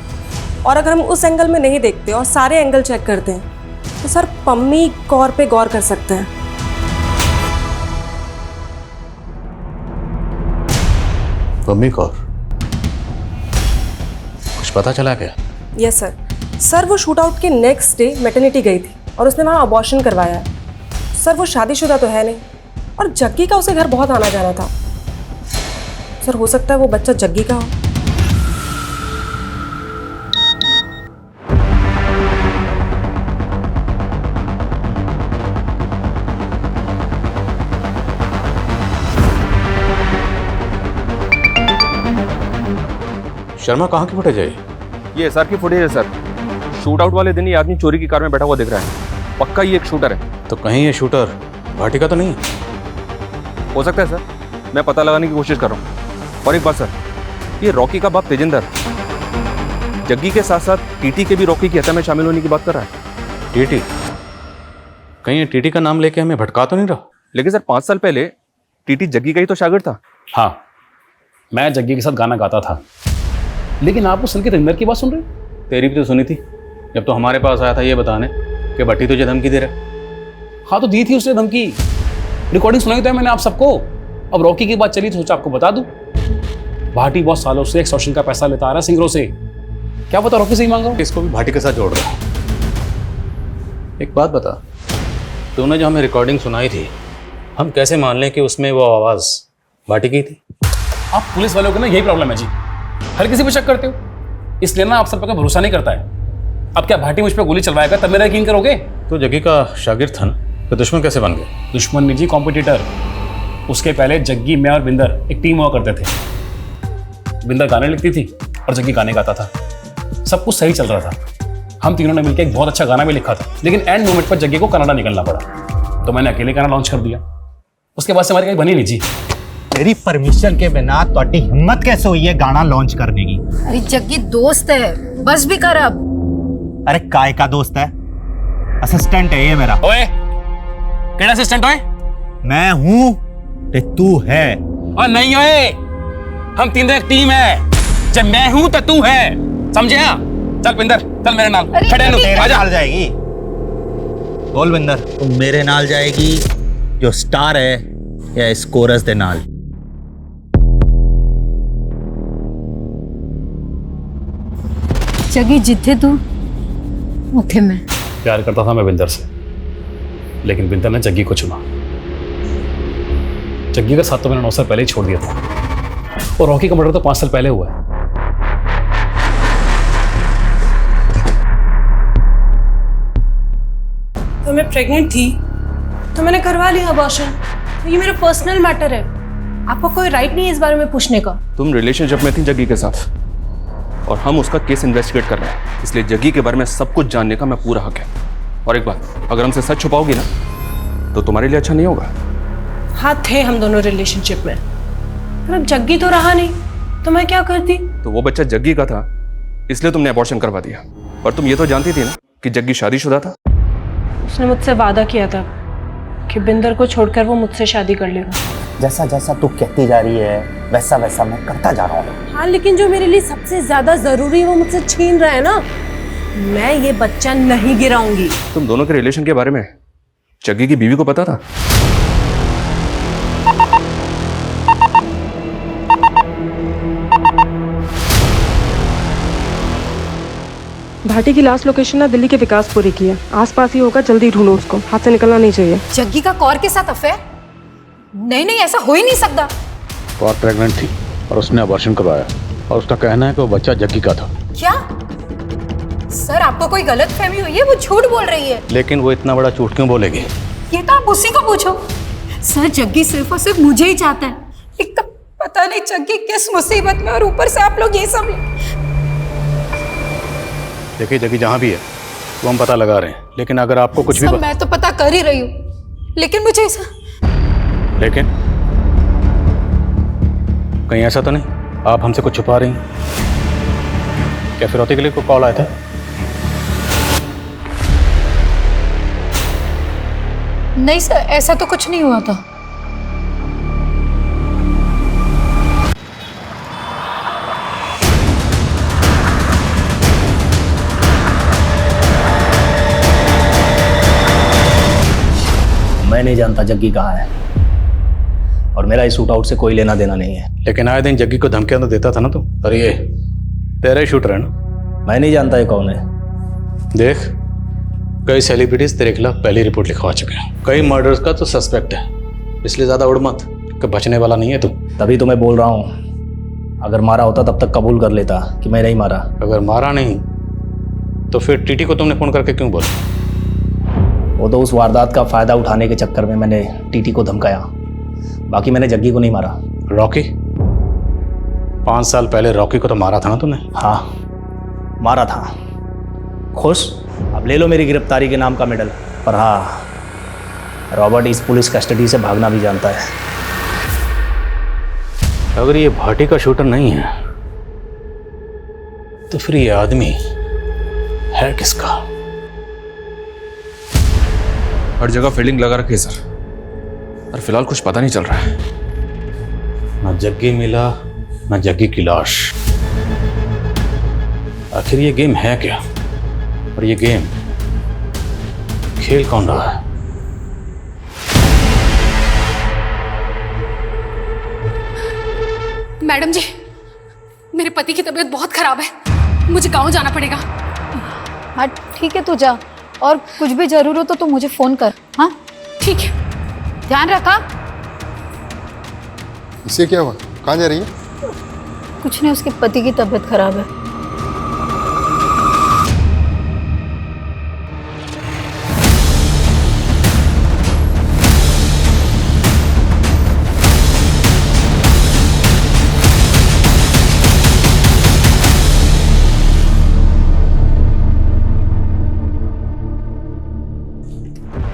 और अगर हम उस एंगल में नहीं देखते और सारे एंगल चेक करते हैं तो सर पम्मी कौर पे गौर कर सकते हैं। पम्मी कौर, कुछ पता चला क्या? यस सर, सर वो शूट आउट के नेक्स्ट डे मैटरनिटी गई थी और उसने वहाँ अबॉर्शन करवाया है। सर वो शादीशुदा तो है नहीं और जग्गी का उसे घर बहुत आना जाना था। सर हो सकता है वो बच्चा जग्गी का हो। शर्मा कहाँ की फुटेज है ये एसआर की फुटेज है सर। शूट आउट वाले दिन ही आदमी चोरी की कार में बैठा हुआ दिख रहा है। पक्का ये एक शूटर है। तो कहीं ये शूटर भाटी का तो नहीं है? हो सकता है सर, मैं पता लगाने की कोशिश कर रहा हूँ। और एक बात सर, ये रॉकी का बाप तेजिंदर जग्गी के साथ साथ टीटी के भी रॉकी की हत्या में शामिल होने की बात कर रहा है। टीटी? कहीं ये टीटी का नाम लेके हमें भटका तो नहीं रहा? लेकिन सर 5 साल पहले टीटी जग्गी का ही तो शागिर्द था। हाँ, मैं जग्गी के साथ गाना गाता था, लेकिन आप उस संकेत अंदर की बात सुन रहे हो? तेरी भी तो सुनी थी जब तो हमारे पास आया था ये बताने कि भट्टी तुझे धमकी दे रहा। हाँ, तो दी थी उसने धमकी, रिकॉर्डिंग सुनाई तो है मैंने आप सबको। अब रॉकी की बात चली तो सोचा आपको बता दूं। भाटी बहुत सालों से एक्सटॉर्शन का पैसा लेता आ रहा है सिंगरों से। क्या पता रॉकी से ही मांग रहा हूं। इसको भी भाटी के साथ जोड़ रहा। एक बात बता, तूने जो हमें रिकॉर्डिंग सुनाई थी, हम कैसे मान लें कि उसमें वो आवाज भाटी की थी? आप पुलिस वालों को ना यही प्रॉब्लम है जी, हर किसी पे शक करते हो, इसलिए ना आप सब पे भरोसा नहीं करता है। अब क्या भाटी मुझ पे गोली चलवाएगा तब मेरा यकीन करोगे? तो जग्गी का शागिर्द था ना, तो दुश्मन कैसे बन गए? दुश्मन नहीं जी, कॉम्पिटिटर। उसके पहले जग्गी, मैं और बिंदर एक टीम हुआ करते थे। बिंदर गाने लिखती थी और जग्गी गाने गाता था। सब कुछ सही चल रहा था। हम तीनों ने मिलकर एक बहुत अच्छा गाना भी लिखा था, लेकिन एंड मोमेंट पर जग्गी को कनाडा निकलना पड़ा, तो मैंने अकेले गाना लॉन्च कर दिया। उसके बाद से हमारी कहीं बनी नहीं जी। तेरी परमिशन के बिना ਤੁਹਾਡੀ हिम्मत कैसे हुई है गाना लॉन्च करने की? अरे जग्गी दोस्त है, बस भी कर अब। अरे काय का दोस्त है? असिस्टेंट है ये मेरा। ओए, केड़ा असिस्टेंट ओए? मैं हूं ते तू है। और नहीं ओए, हम तीनों एक टीम है। जब मैं हूं तो तू है, समझे? चल बिंदर, चल मेरे नाल। खड़े नु तेरे नाल जाएगी। बोल बिंदर, तू मेरे नाल जाएगी जो स्टार है या इस कोरस दे नाल? जग्गी जिथे तू उठे मैं। प्यार करता था मैं बिंदर से, लेकिन बिंदर ने जग्गी को चुना। जग्गी का साथ तो मैंने 9 साल पहले ही छोड़ दिया था, और रॉकी का मर्डर तो 5 साल पहले हुआ है। तो मैं प्रेग्नेंट थी तो मैंने करवा लिया अबॉर्शन। ये मेरा पर्सनल मैटर है, आपको कोई राइट नहीं है इस बारे में पूछने का। तुम रिलेशनशिप में थी जग्गी के साथ, और हम उसका केस इन्वेस्टिगेट कर रहे हैं, इसलिए जग्गी के बारे में सब कुछ जानने का मैं पूरा हक है। और एक बात, अगर हमसे सच छुपाओगी ना तो तुम्हारे लिए अच्छा नहीं होगा। हाँ, थे हम दोनों रिलेशनशिप में, पर अब जग्गी तो रहा नहीं, तो मैं क्या करती? तो वो बच्चा जग्गी का था, इसलिए तुमने अबॉर्शन करवा दिया। पर तुम ये तो जानती थी ना कि जग्गी शादीशुदा था। उसने मुझसे वादा किया था कि बिंदर को छोड़कर वो मुझसे शादी कर लेगा। जैसा जैसा तू कहती जा रही है वैसा वैसा मैं करता जा रहा हूँ। हाँ, लेकिन जो मेरे लिए सबसे ज्यादा जरूरी है वो मुझसे छीन रहा है ना। मैं ये बच्चा नहीं गिराऊंगी। तुम दोनों के रिलेशन के बारे में जग्गी की बीवी को पता था? भाटी की लास्ट लोकेशन ना दिल्ली के विकासपुरी की है, आसपास ही होगा, जल्दी ढूंढो उसको, हाथ से निकलना नहीं चाहिए। जग्गी का कौर के साथ अफेयर? नहीं नहीं, ऐसा हो ही नहीं सकता। कौर प्रेग्नेंट थी और उसने अबॉर्शन करवाया, और उसका कहना है कि वो बच्चा जग्गी का था। क्या सर, आपको कोई गलत फहमी हुई है? वो झूठ बोल रही है। लेकिन वो इतना बड़ा झूठ क्यों बोलेगी? ये तो आप उसी को पूछो। सर, जग्गी सिर्फ और सिर्फ मुझे ही चाहता है। एक तो पता नहीं जग्गी किस मुसीबत में, और ऊपर से आप लोग ये सब। देखिए जग्गी जहाँ भी है वो हम पता लगा रहे हैं, लेकिन अगर आपको कुछ भी मैं तो पता कर ही रही हूँ, लेकिन मुझे ऐसा। लेकिन कहीं ऐसा तो नहीं आप हमसे कुछ छुपा रही हैं? क्या फिरौती के लिए कोई कॉल आया था? नहीं सर, ऐसा तो कुछ नहीं हुआ था। मैं नहीं जानता जग्गी कहाँ है, और मेरा इस शूट आउट से कोई लेना देना नहीं है। लेकिन आए दिन जग्गी को धमकियां तो देता था ना तू। अरे ये तेरा ही शूटर है ना? मैं नहीं जानता ये कौन है। देख, कई सेलिब्रिटीज तेरे खिलाफ पहली रिपोर्ट लिखवा चुके हैं, कई मर्डर्स का तो सस्पेक्ट है, इसलिए ज्यादा उड़ मत कि बचने वाला नहीं है तू। तभी तो मैं बोल रहा हूँ, अगर मारा होता तब तक कबूल कर लेता कि मैं नहीं मारा। अगर मारा नहीं तो फिर टीटी को तुमने फोन करके क्यों बोला? वो तो उस वारदात का फायदा उठाने के चक्कर में मैंने टीटी को धमकाया, बाकी मैंने जग्गी को नहीं मारा। रॉकी? 5 साल पहले रॉकी को तो मारा था ना तूने? हाँ मारा था। खुश? अब ले लो मेरी गिरफ्तारी के नाम का मेडल। पर हाँ, रॉबर्ट इस पुलिस कस्टडी से भागना भी जानता है। अगर ये भाटी का शूटर नहीं है तो फिर ये आदमी है किसका? हर जगह फील्डिंग लगा रखी है सर, और फिलहाल कुछ पता नहीं चल रहा है। ना जग्गी मिला, ना जग्गी की लाश। आखिर ये गेम है क्या? और ये गेम खेल कौन रहा है? मैडम जी, मेरे पति की तबीयत बहुत खराब है, मुझे गांव जाना पड़ेगा। हाँ ठीक है, तू जा, और कुछ भी जरूरत हो तो मुझे फोन कर। हाँ ठीक है, ध्यान रखा। इससे क्या हुआ? कहाँ जा रही है? कुछ नहीं, उसके पति की तबीयत खराब है।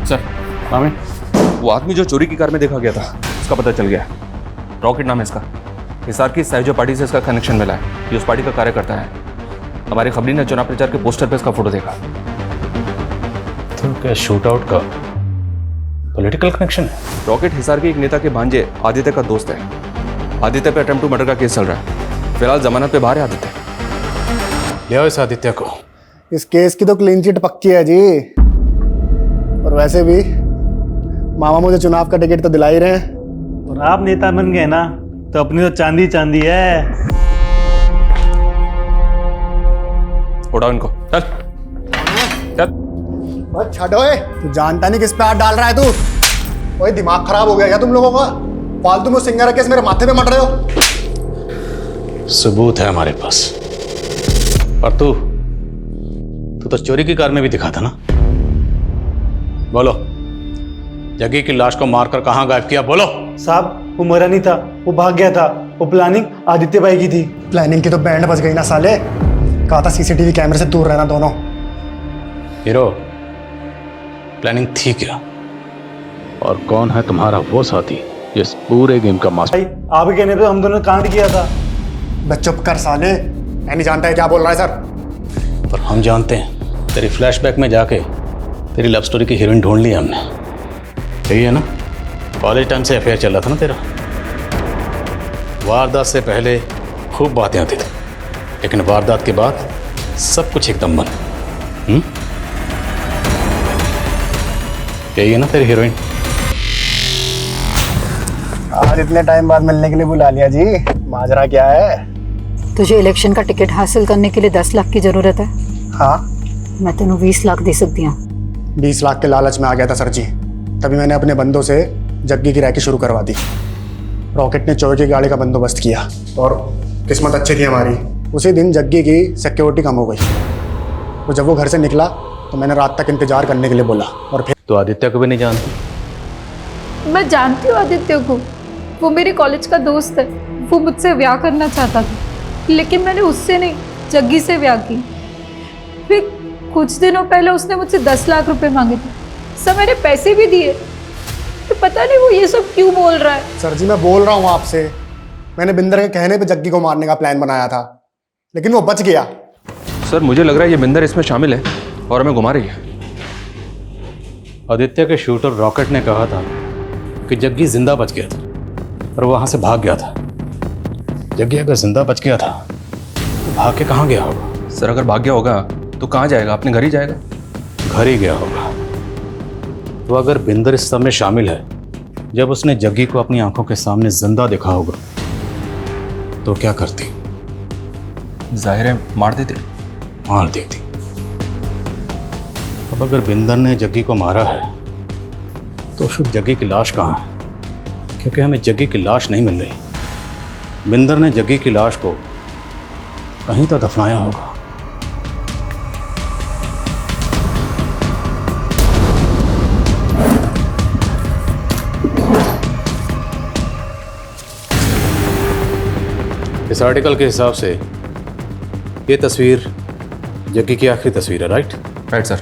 सर, आमिर, वो आदमी जो चोरी की कार में देखा गया था, उसका पता चल गया। रॉकेट नाम है इसका। हिसार की साइजो पार्टी से इसका कनेक्शन मिला है। ये उस पार्टी का कार्यकर्ता है। हमारी खबरी ने चुनाव प्रचार के पोस्टर पे इसका फोटो देखा। तो क्या शूट आउट का पॉलिटिकल कनेक्शन है? रॉकेट हिसार के एक नेता के भांजे आदित्य का दोस्त है। आदित्य पे अटेम्प्ट टू मर्डर का केस चल रहा है। फिलहाल जमानत पे बाहर है आदित्य। ले आओ इस आदित्य को। इस केस की तो क्लीन चिट पक्की है जी। और वैसे भी मामा मुझे चुनाव का टिकट तो दिला ही रहे हैं। और आप नेता बन गए ना, तो अपनी तो चांदी चांदी है। उड़ाओ इनको, चल चल। बस छोड़ो, तू जानता नहीं किस पे हाथ डाल रहा है तू। ओए दिमाग खराब हो गया क्या तुम लोगों का? फालतू में सिंगर केस मेरे माथे पे मट रहे हो। सबूत है हमारे पास। और तू तो चोरी की कार में भी दिखा था ना। बोलो, जग्गी की लाश को मारकर कहां गायब किया? बोलो। साहब, वो मरा नहीं था, वो भाग गया था। वो प्लानिंग आदित्य भाई की थी। प्लानिंग की तो बैंड बज गई ना साले। कहा था सीसीटीवी कैमरे से दूर रहना दोनों। हीरो, प्लानिंग थी क्या? और कौन है तुम्हारा वो साथी जिस पूरे गेम का मास्टर? भाई आपके कहने पे हम दोनों ने कांड किया था। बस चुप कर साले, मैं नहीं जानता है क्या बोल रहा है सर। पर हम जानते हैं। तेरी फ्लैशबैक में जाके तेरी लव स्टोरी की हीरोइन ढूंढ ली हमने। यही है ना? कॉलेज टाइम से अफेयर चल रहा था ना तेरा। वारदात से पहले खूब बातें आती थी, लेकिन वारदात के बाद सब कुछ एकदम बंद। यही है ना तेरी हीरोइन? आज इतने टाइम बाद मिलने के लिए बुला लिया जी। माजरा क्या है? तुझे इलेक्शन का टिकट हासिल करने के लिए 10 लाख की जरूरत है। हाँ, मैं तेनों 20 लाख दे सकती हूँ। 20 लाख के लालच में आ गया था सर जी। तभी मैंने अपने बंदों से जग्गी की रैकी शुरू करवा दी। रॉकेट ने चोरी की गाड़ी का बंदोबस्त किया और किस्मत अच्छी थी हमारी। उसी दिन जग्गी की सिक्योरिटी कम हो गई। तो जब वो घर से निकला तो मैंने रात तक इंतजार करने के लिए बोला। और फिर तो आदित्य को भी नहीं जानती? मैं जानती हूँ आदित्य को, वो मेरे कॉलेज का दोस्त है। वो मुझसे ब्याह करना चाहता था, लेकिन मैंने उससे नहीं, जग्गी से ब्याह की। फिर कुछ दिनों पहले उसने मुझसे 10 लाख रुपए मांगे थे। सब मैंने पैसे भी दिए। तो पता नहीं वो ये सब क्यों बोल रहा है। सर जी, मैं बोल रहा हूँ आपसे, मैंने बिंदर के कहने पे जग्गी को मारने का प्लान बनाया था, लेकिन वो बच गया। सर, मुझे लग रहा है ये बिंदर इसमें शामिल है और हमें घुमा रही है। आदित्य के शूटर रॉकेट ने कहा था कि जग्गी जिंदा बच गया था और वहां से भाग गया था। जग्गी अगर जिंदा बच गया था तो भाग के कहाँ गया होगा? सर, अगर भाग गया होगा तो कहाँ जाएगा? अपने घर ही जाएगा। घर ही गया होगा। तो अगर बिंदर इस सब में शामिल है, जब उसने जग्गी को अपनी आंखों के सामने जिंदा देखा होगा तो क्या करती? जाहिर है मार देती। मार देती। अब अगर बिंदर ने जग्गी को मारा है तो फिर जग्गी की लाश कहाँ है? क्योंकि हमें जग्गी की लाश नहीं मिल रही। बिंदर ने जग्गी की लाश को कहीं तो दफनाया होगा। इस आर्टिकल के हिसाब से ये तस्वीर जग्गी की आखिरी तस्वीर है, राइट? राइट सर,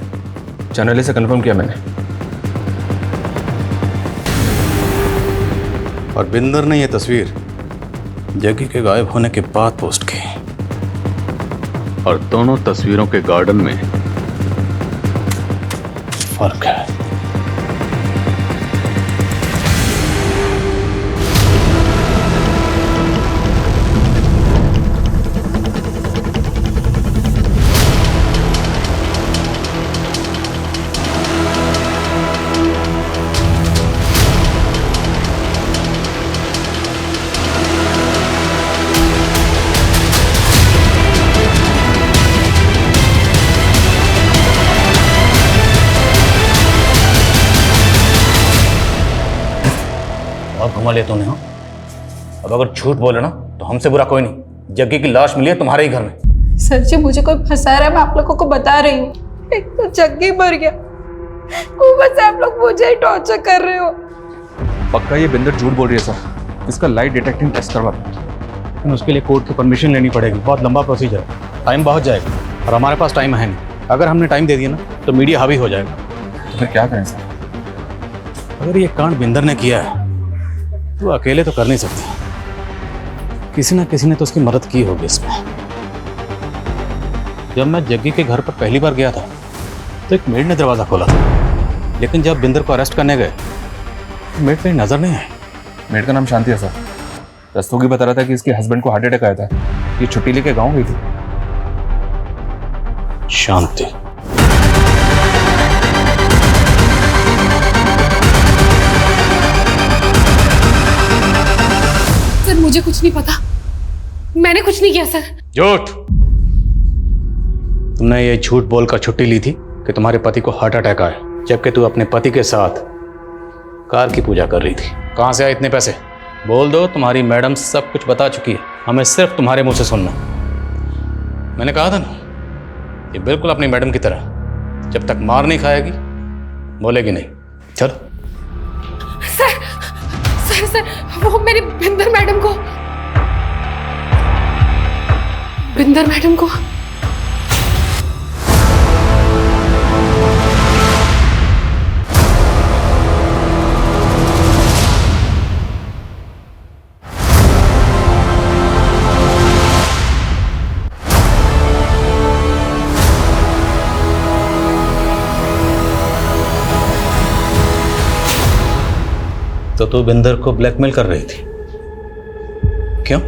चैनल से कंफर्म किया मैंने। और बिंदर ने यह तस्वीर जग्गी के गायब होने के बाद पोस्ट की। और दोनों तस्वीरों के गार्डन में फर्क है। घुमा लिया तूने। हाँ, अब अगर झूठ बोले ना तो हमसे बुरा कोई नहीं। जग्गी की लाश मिली है तुम्हारे ही घर में। सर जी मुझे कोई फंसा रहा है, मैं आप लोगों को बता रही हूँ। एक तो जग्गी मर गया, ऊपर से आप लोग मुझे ही टॉर्चर कर रहे हो। पक्का ये बिंदर झूठ बोल रही है सर। इसका लाइट डिटेक्टिंग टेस्ट करवा। लेकिन उसके लिए कोर्ट की परमिशन लेनी पड़ेगी, बहुत लंबा प्रोसीजर है, टाइम बहुत जाएगा और हमारे पास टाइम है नहीं। अगर हमने टाइम दे दिया ना तो मीडिया हावी हो जाएगा। तो फिर क्या करें सर? अगर ये कांड बिंदर ने किया है तो अकेले तो कर नहीं सकते, किसी ना किसी ने तो उसकी मदद की होगी इसमें। जब मैं जग्गी के घर पर पहली बार गया था तो एक मेड ने दरवाज़ा खोला था, लेकिन जब बिंदर को अरेस्ट करने गए तो मेड कहीं नजर नहीं आई। मेड का नाम शांति है सर। रस्तोगी बता रहा था कि इसके हस्बैंड को हार्ट अटैक आया था, ये छुट्टी लेके गाँव गई थी। शांति। सर मुझे कुछ नहीं पता, मैंने कुछ नहीं किया सर। झूठ। तुमने ये झूठ बोलकर छुट्टी ली थी कि तुम्हारे पति को हार्ट अटैक आया, जबकि तू अपने पति के साथ कार की पूजा कर रही थी। कहां से आए इतने पैसे? बोल दो, तुम्हारी मैडम सब कुछ बता चुकी है, हमें सिर्फ तुम्हारे मुंह से सुनना। मैंने कहा था ना, ये बिल्कुल अपनी मैडम की तरह, जब तक मार नहीं खाएगी बोलेगी नहीं। चलो। सर सर सर वो मेरी बिंदर मैडम को तो तू बिंदर को ब्लैकमेल कर रही थी, क्यों?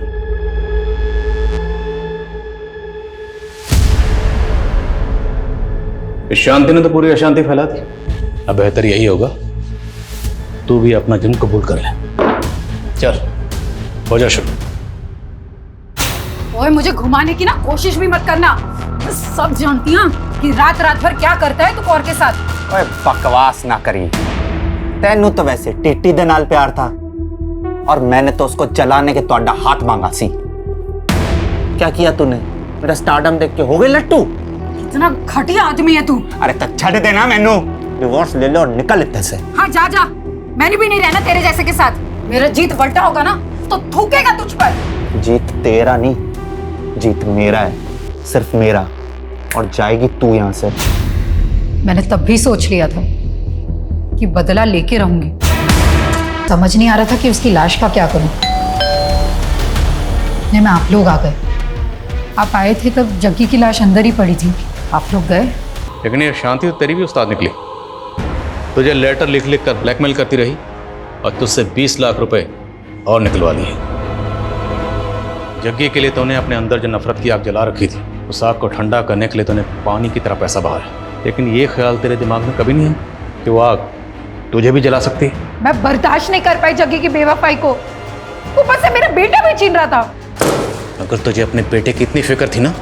इस शांति ने तो पूरी अशांति फैला दी। अब बेहतर यही होगा तू भी अपना जुर्म कबूल कर ले। चल हो जा शुरू। और मुझे घुमाने की ना कोशिश भी मत करना, सब जानती हूँ कि रात रात भर क्या करता है तू कौर के साथ। ओए बकवास ना करी, तेनू तो वैसे टिट्टी दे नाल प्यार था और मैंने तो उसको जलाने के तोड़ा हाथ मांगा सी। क्या किया तूने? मेरा स्टारडम देख के हो गई लट्टू? इतना घटिया आदमी है तू। अरे तक छड़ देना, मैनू डिवोर्स ले लो और निकल इत्थे से। हाँ जा जा, मैंने भी नहीं रहना तेरे जैसे के साथ। मेरा जीत बल्टा होगा ना तो थूकेगा तुझ पर। जीत तेरा नहीं, जीत मेरा है, सिर्फ मेरा, और जाएगी तू यहाँ से। मैंने तब भी सोच लिया था कि बदला लेके रहूंगी। समझ नहीं आ रहा था कि उसकी लाश का क्या करूं। में आप लोग आ गए। आप आए थे तब जग्गी की लाश अंदर ही पड़ी थी, आप लोग गए। लेकिन ये शांति तो तेरी भी उस्ताद निकली। तुझे लेटर लिख लिख कर ब्लैकमेल करती रही और तुझसे 20 लाख रुपए और निकलवा लिए। जग्गी के लिए तूने अपने अंदर जो नफरत की आग जला रखी थी, उस आग को ठंडा करने के लिए तूने पानी की तरह पैसा बहाया। लेकिन ये ख्याल तेरे दिमाग में कभी नहीं है कि वो आग तुझे भी जला सकती है। मैं बर्दाश्त नहीं कर पाई जग्गी की बेवफाई को, ऊपर से मेरा बेटा भी छीन रहा था। अगर तुझे अपने बेटे की इतनी फिक्र थी ना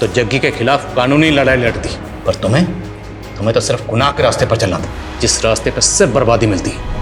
तो जग्गी के खिलाफ कानूनी लड़ाई लड़ती। पर तुम्हें तो सिर्फ गुनाह के रास्ते पर चलना था, जिस रास्ते पर सिर्फ बर्बादी मिलती है।